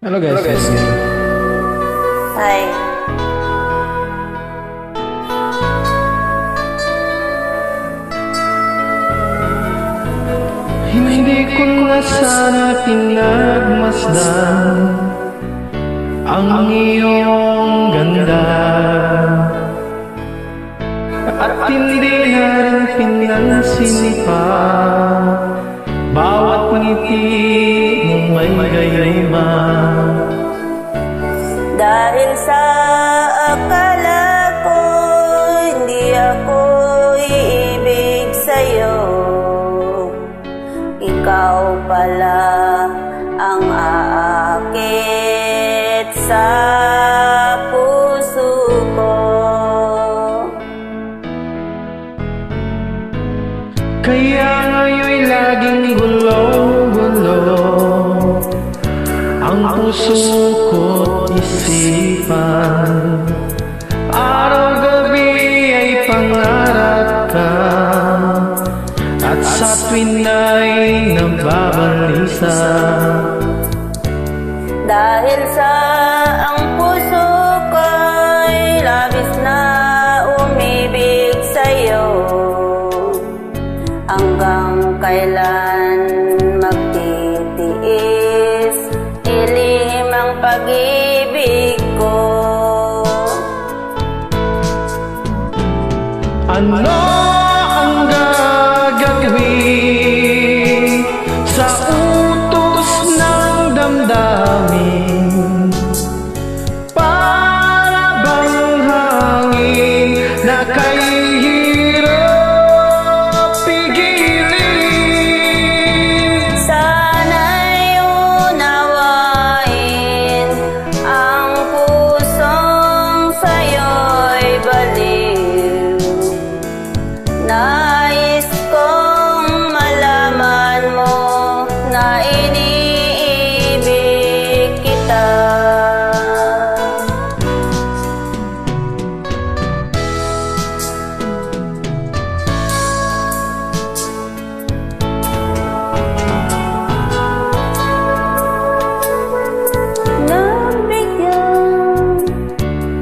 Hello guys. Hi. Hindi ko na sana pinagmasdan ang iyong ganda, at hindi na rin pinansin pa bawat ngiti mong may gayma. Dahil sa akala ko hindi ako iibig sa'yo, ikaw pala ang aakit sa puso ko. Kaya ngayon'y laging gulo-gulo ang puso ko't isipan. Araw-gabi ay pangarap ka, at sa tuwin ay nababalisa. Dahil sa ang puso ko'y labis na umibig sa'yo, hanggang kailan magtitiis ilihim ang pag-ibig ko. Ano ang gagawin sa utos ng damdamin? Para bang hangin na kay hirap pigilin? Sana'y unawain ang pusong sa'yo'y baliw. Nais kong malaman mo na iniibig kita. Nabigyan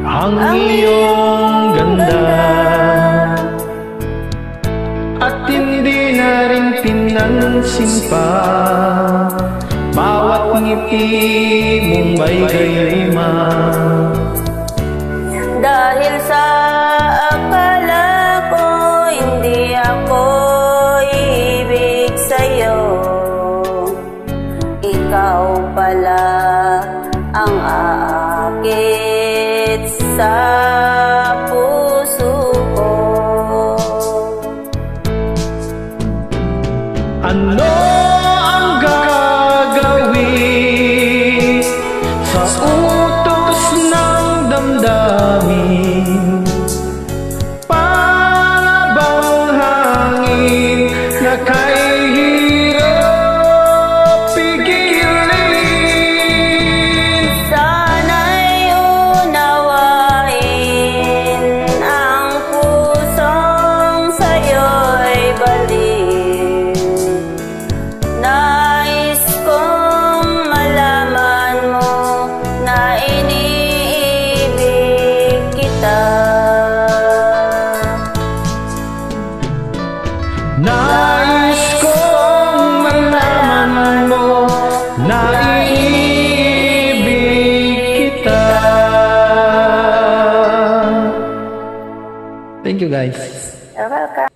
Ang iyong ganda, at hindi na rin pinansin pa bawat ngiti mong may gayma. dahil sa akala ko hindi ako ibig sa'yo, ikaw pala ang aakit sa puso ko. Ano ang gagawin sa utos ng damdamin? Para bang hangin na kay hirap pigilin? Sana'y unawain ang pusong sa'yo'y baliw. Nais kong malaman mo na iniibig kita. Nais kong malaman mo na iniibig kita. Thank you guys. You're welcome.